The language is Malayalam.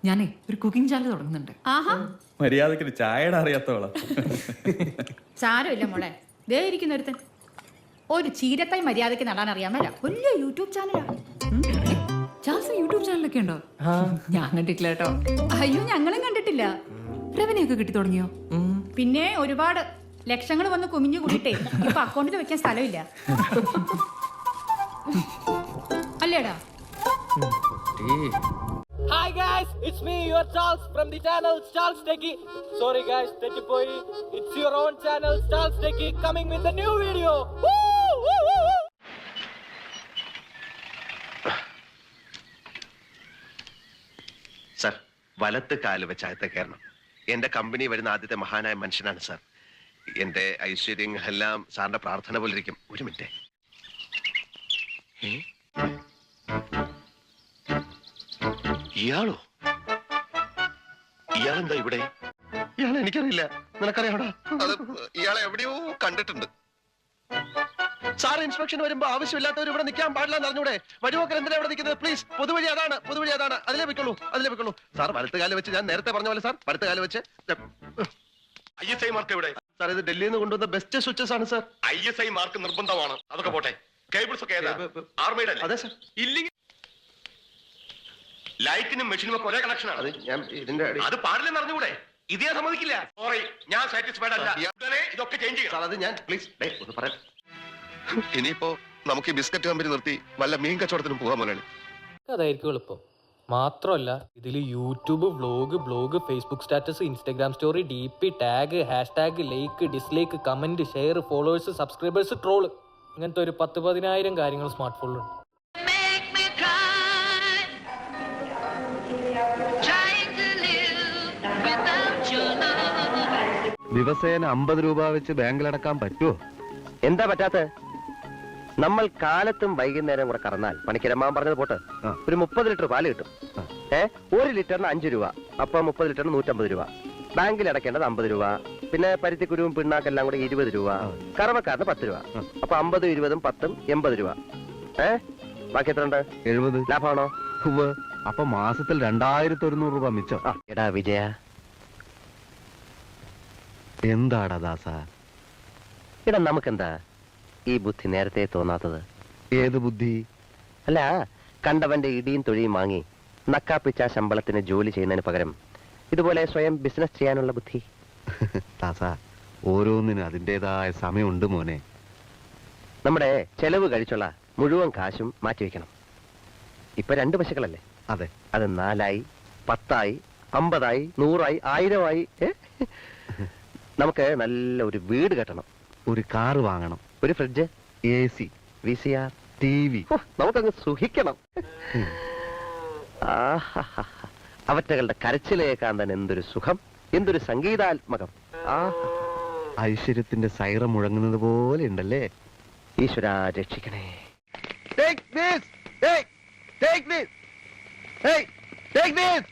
ഞാനേ ഒരു കുക്കിംഗ് ചാനൽ തുടങ്ങുന്നുണ്ട്. ആഹാ, മര്യാദക്ക് ചായയുടെ അറിയാത്തോളാം. സാരമില്ല മോളെ. ദേ ഇരിക്കുന്ന ഒരുത്തൻ ഒരു ചീരത്തായി മര്യാദക്ക് നടാൻ അറിയാമല്ല. വലിയ യൂട്യൂബ് ചാനലാ. ചാൾസിന് യൂട്യൂബ് ചാനലൊക്കെ ഉണ്ടോ? ഞാൻ കണ്ടിട്ടില്ല കേട്ടോ. അയ്യോ, ഞങ്ങളും കണ്ടിട്ടില്ല. റവന്യൂക്കെ കിട്ടി തുടങ്ങിയോ? പിന്നെ ഒരുപാട് ലക്ഷങ്ങൾ വന്ന് കുമിഞ്ഞു കൂടിയിട്ടേ ഇപ്പൊ അക്കൗണ്ടിൽ വെക്കാൻ സ്ഥലമില്ല. അല്ലേടാ? Hi guys, it's me, your Charles from the channel Charles Techie. Sorry guys, Techie boy, it's your own channel Charles Techie coming with a new video. Woo! Woo! Woo! Woo! Sir, വലത്ത് കാല് വെച്ച് അകത്ത് കയറണം. എന്റെ കമ്പനി വരുന്ന ആദ്യത്തെ മഹാനായ മനുഷ്യനാണ് സാർ. എന്റെ ഐശ്വര്യങ്ങളെല്ലാം സാറിന്റെ പ്രാർത്ഥന പോലെ ഇരിക്കും. ഒരു മിനിറ്റ്. ഇയാളോ? ഇയാളെന്താ ഇവിടെ? ഇയാളെ എനിക്കറിയില്ല. നിനക്കറിയാടാ? അത് ഇയാളെ എവിടെയോ കണ്ടിട്ടുണ്ട്. സാർ ഇൻസ്പെക്ഷൻ വരുമ്പോ ആവശ്യമില്ലാത്തവർ ഇവിടെ നിൽക്കാൻ പാടില്ല എന്ന് അറിഞ്ഞൂടെ? വഴിപോക്കർ എന്തിനാ ഇവിടെ നിൽക്കുന്നത്? പ്ലീസ്, പൊതുവഴി അതാണ്, പൊതുവഴി അതാണ്. അതിലേ വെക്കുള്ളൂ. സാർ വലത്ത് കാല് വെച്ച്, ഞാൻ നേരത്തെ പറഞ്ഞ പോലെ സാർ വലത്ത് കാല് വെച്ച്. ISI മാർക്ക് എവിടെ? സാർ ഇത് ഡൽഹിയിൽ നിന്ന് കൊണ്ടുവന്ന ബെസ്റ്റ് സ്വിച്ചസ് ആണ് സാർ. ISI മാർക്ക് നിർബന്ധമാണ്. അതൊക്കെ പോട്ടെ, കേബിൾസ് ഒക്കെ ആർമയുടെ അതെ സാർ. ഇല്ലെങ്കിൽ ലൈറ്റിനും മെഷീനും ഒക്കെ ഒരേ കണക്ഷൻ ആണ്. ഞാൻ ഇതിന്റെ അത് പാടില്ലെന്ന് അറിഞ്ഞൂടെ? ഇതേ സമ്മതിക്കില്ല. സോറി, ഞാൻ സാറ്റിസ്ഫൈഡ് അല്ല. ഇതൊക്കെ ചേഞ്ച് ചെയ്യാം. അത് ഞാൻ പ്ലീസ് ഒന്ന് പറയാം. ഇനിയിപ്പോ നമുക്ക് ബിസ്ക്കറ്റ് കമ്പനി നിർത്തി വല്ല മീൻ കച്ചവടത്തിനും പോകാൻ പോലെയാണ്. അതായിരിക്കും എളുപ്പം. മാത്രമല്ല ഇതിൽ YouTube, blog, Facebook status, Instagram story, DP, tag, hashtag, like, dislike, comment, share, followers, subscribers, troll, ഇങ്ങനത്തെ ഒരു 10,000 കാര്യങ്ങൾ സ്മാർട്ട് ഫോണിലുണ്ട്. ദിവസേന 50 രൂപ വെച്ച് ബാങ്കിലടക്കാൻ പറ്റുമോ? എന്താ പറ്റാത്ത? നമ്മൾ കാലത്തും വൈകുന്നേരം കൂടെ കറന്നാൽ പണിക്കരമ്മാൻ പറഞ്ഞത് പോട്ട് ഒരു 30 ലിറ്റർ പാല് കിട്ടും. 1 ലിറ്ററിന് 5 രൂപ. അപ്പൊ 30 ലിറ്ററിന് 150 രൂപ. ബാങ്കിൽ അടക്കേണ്ടത് 50 രൂപ. പിന്നെ പരുത്തിക്കുരുവും പിണ്ണാക്കെല്ലാം കൂടെ 20 രൂപ. കറവക്കാരന് 10 രൂപ. അപ്പൊ 50, 20, 10, 80 രൂപ. ബാക്കി എത്ര ഉണ്ട്? 70. ലാഭമാണോ? അപ്പൊ മാസത്തിൽ 2100 രൂപ മിച്ചം. എടാ വിജയ, എന്താടാ ദാസ? എടാ നമുക്കെന്താ ഈ ബുദ്ധി നേരത്തെ തോന്നാത്തത്? ഏത് ബുദ്ധി? അല്ല, കണ്ടവന്റെ ഇടിയും തൊഴിയും വാങ്ങി നക്കാപ്പിച്ച ശമ്പളത്തിന് ജോലി ചെയ്യുന്നതിന് പകരം ഇതുപോലെ സ്വയം ബിസിനസ് ചെയ്യാനുള്ള ബുദ്ധി. ദാസ, ഓരോന്നിനും അതിൻ്റെതായ സമയമുണ്ട് മോനെ. നമ്മുടെ ചെലവ് കഴിച്ചുള്ള മുഴുവൻ കാശും മാറ്റിവെക്കണം. ഇപ്പൊ 2 പശുക്കളല്ലേ? അതെ. അത് 4ആയി, 10ആയി, 50ആയി, 100ആയി, 1000ആയി. നമുക്ക് നല്ല ഒരു വീട് കെട്ടണം, ഒരു കാറ് വാങ്ങണം, ഒരു ഫ്രിഡ്ജ്, AC, VCR, TV. നമുക്കങ്ങ് സുഖിക്കണം. അവറ്റകളുടെ കരച്ചിലേക്കാൻ തന്നെ എന്തൊരു സുഖം, എന്തൊരു സംഗീതാത്മകം. ഐശ്വര്യത്തിന്റെ സൈറം മുഴങ്ങുന്നത് പോലെ ഉണ്ടല്ലേ? ഈശ്വരാ രക്ഷിക്കണേ. Take this! Take this! Hey! Take this!